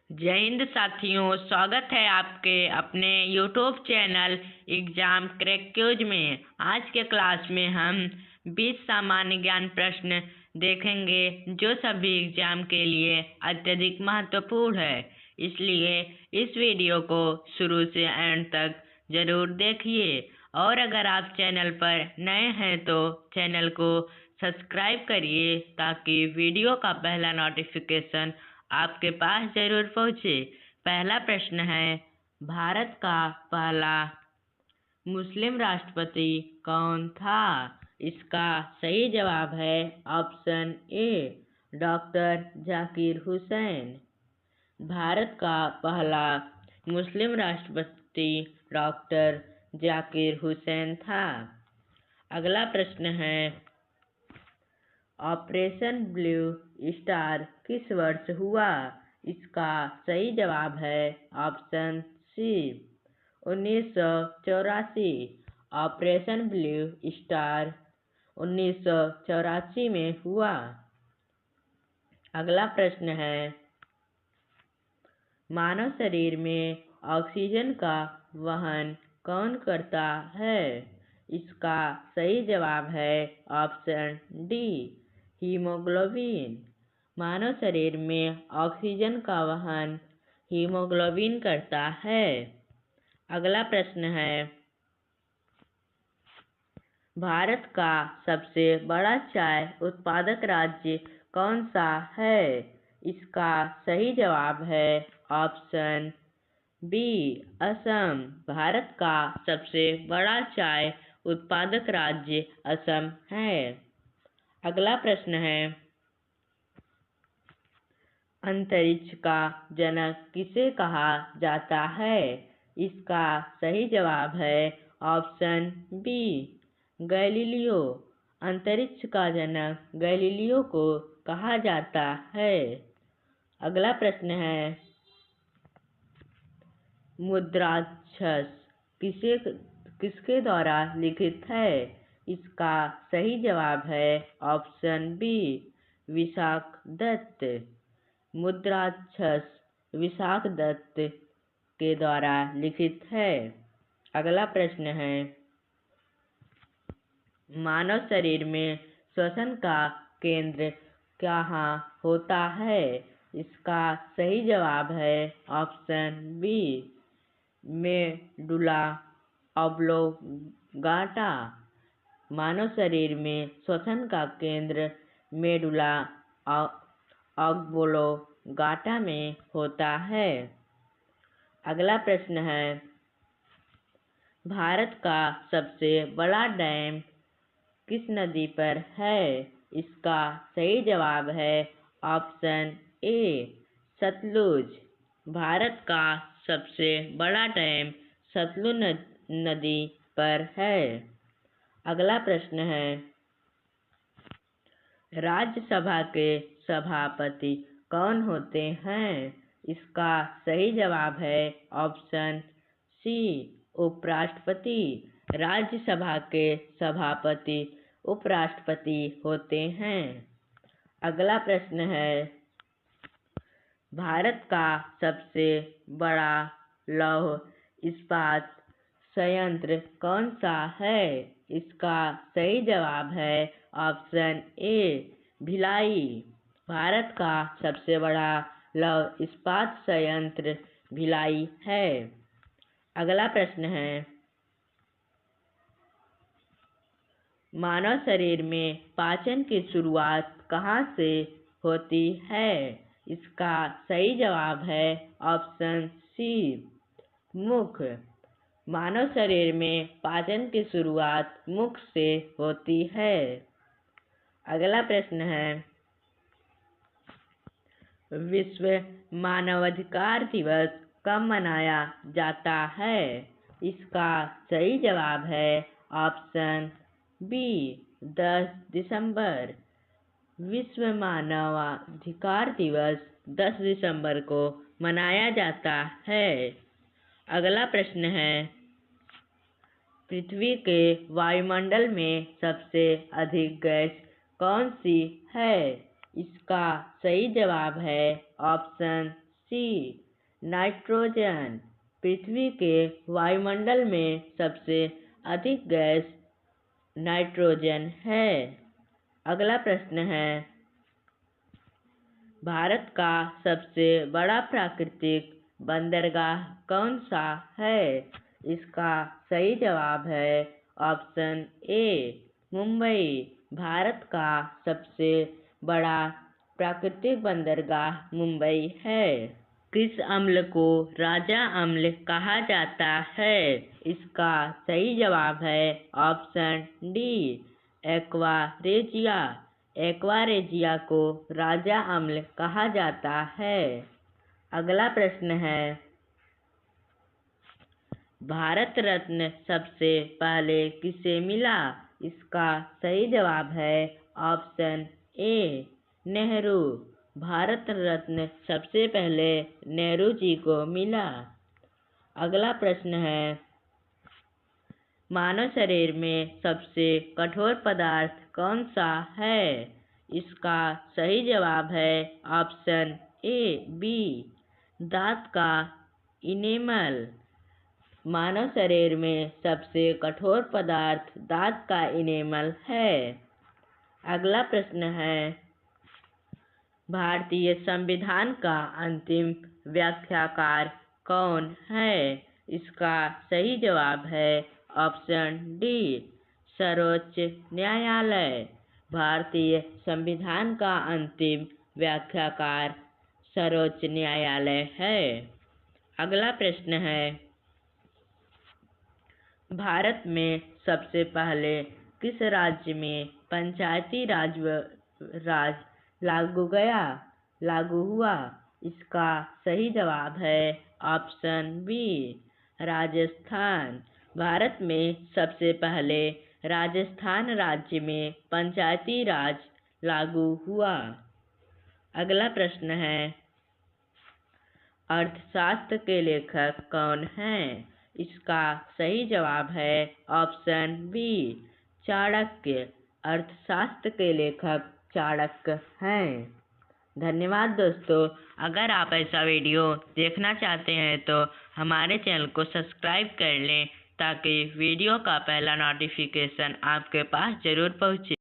जय हिंद साथियों, स्वागत है आपके अपने YouTube channel exam crack cues में। आज के क्लास में हम 20 सामान्य ज्ञान प्रश्न देखेंगे जो सभी एग्जाम के लिए अत्यधिक महत्वपूर्ण है। इसलिए इस वीडियो को शुरू से एंड तक जरूर देखिए और अगर आप चैनल पर नए हैं तो चैनल को सब्सक्राइब करिए ताकि वीडियो का पहला नोटिफिकेशन आपके पास जरूर पहुँचे। पहला प्रश्न है, भारत का पहला मुस्लिम राष्ट्रपति कौन था? इसका सही जवाब है option A, doctor Zakir Hussain. Bharat का पहला मुस्लिम राष्ट्रपति डॉक्टर जाकिर हुसैन था। अगला प्रश्न है, ऑपरेशन ब्लू स्टार किस वर्ष हुआ? इसका सही जवाब है option C, 1984। Operation blue star 1984 में हुआ। अगला प्रश्न है, मानव शरीर में ऑक्सीजन का वहन कौन करता है? इसका सही जवाब है ऑप्शन डी, हीमोग्लोबिन। मानव शरीर में ऑक्सीजन का वहन हीमोग्लोबिन करता है। अगला प्रश्न है, भारत का सबसे बड़ा चाय उत्पादक राज्य कौन सा है? इसका सही जवाब है ऑप्शन बी, असम। भारत का सबसे बड़ा चाय उत्पादक राज्य असम है। अगला प्रश्न है, अंतरिक्ष का जनक किसे कहा जाता है? इसका सही जवाब है ऑप्शन बी, गैलीलियो। अंतरिक्ष का जनक गैलीलियो को कहा जाता है। अगला प्रश्न है, मुद्राक्षस किसके द्वारा लिखित है? इसका सही जवाब है ऑप्शन बी, विशाखदत्त। मुद्राक्षस विशाखदत्त के द्वारा लिखित है। अगला प्रश्न है, मानव शरीर में श्वसन का केंद्र कहाँ होता है? इसका सही जवाब है ऑप्शन बी, मेडुला ऑब्लोंगाटा। मानव शरीर में श्वसन का केंद्र मेडुला ऑब्लोंगाटा में होता है। अगला प्रश्न है, भारत का सबसे बड़ा डैम किस नदी पर है? इसका सही जवाब है ऑप्शन ए, सतलुज। भारत का सबसे बड़ा डैम सतलुज नदी पर है। अगला प्रश्न है, राज्यसभा के सभापति कौन होते हैं? इसका सही जवाब है ऑप्शन सी, उपराष्ट्रपति। राज्यसभा के सभापति उपराष्ट्रपति होते हैं। अगला प्रश्न है, भारत का सबसे बड़ा लौह इस्पात संयंत्र कौन सा है? इसका सही जवाब है ऑप्शन ए, भिलाई। भारत का सबसे बड़ा लौह इस्पात संयंत्र भिलाई है। अगला प्रश्न है, मानव शरीर में पाचन की शुरुआत कहाँ से होती है? इसका सही जवाब है ऑप्शन सी, मुख। मानव शरीर में पाचन की शुरुआत मुख से होती है। अगला प्रश्न है, विश्व मानवाधिकार दिवस कब मनाया जाता है? इसका सही जवाब है ऑप्शन बी, 10 दिसंबर। विश्व मानवाधिकार दिवस 10 दिसंबर को मनाया जाता है। अगला प्रश्न है, पृथ्वी के वायुमंडल में सबसे अधिक गैस कौन सी है? इसका सही जवाब है ऑप्शन सी नाइट्रोजन। पृथ्वी के वायुमंडल में सबसे अधिक गैस नाइट्रोजन है। अगला प्रश्न है, भारत का सबसे बड़ा प्राकृतिक बंदरगाह कौन सा है? इसका सही जवाब है ऑप्शन ए मुंबई। भारत का सबसे बड़ा प्राकृतिक बंदरगाह मुंबई है। किस अम्ल को राजा अम्ल कहा जाता है? इसका सही जवाब है option D aqua regia. Aqua regia को राजा अम्ल कहा जाता है। अगला प्रश्न है, भारत रत्न सबसे पहले किसे मिला? इसका सही जवाब है ऑप्शन ए नेहरू। भारत रत्न सबसे पहले नेहरू जी को मिला। अगला प्रश्न है, मानव शरीर में सबसे कठोर पदार्थ कौन सा है? इसका सही जवाब है ऑप्शन ए बी दांत का इनेमल। मानव शरीर में सबसे कठोर पदार्थ दांत का इनेमल है। अगला प्रश्न है, भारतीय संविधान का अंतिम व्याख्याकार कौन है? इसका सही जवाब है ऑप्शन डी सर्वोच्च न्यायालय। भारतीय संविधान का अंतिम व्याख्याकार सर्वोच्च न्यायालय है। अगला प्रश्न है, भारत में सबसे पहले किस राज्य में पंचायती राज लागू हुआ? इसका सही जवाब है ऑप्शन बी राजस्थान। भारत में सबसे पहले राजस्थान राज्य में पंचायती राज लागू हुआ। अगला प्रश्न है, अर्थशास्त्र के लेखक कौन हैं? इसका सही जवाब है ऑप्शन बी चाणक्य। अर्थशास्त्र के लेखक चाणक्य हैं। धन्यवाद दोस्तों। अगर आप ऐसा वीडियो देखना चाहते हैं तो हमारे चैनल को सब्सक्राइब कर लें ताकि वीडियो का पहला नोटिफिकेशन आपके पास ज़रूर पहुँचे।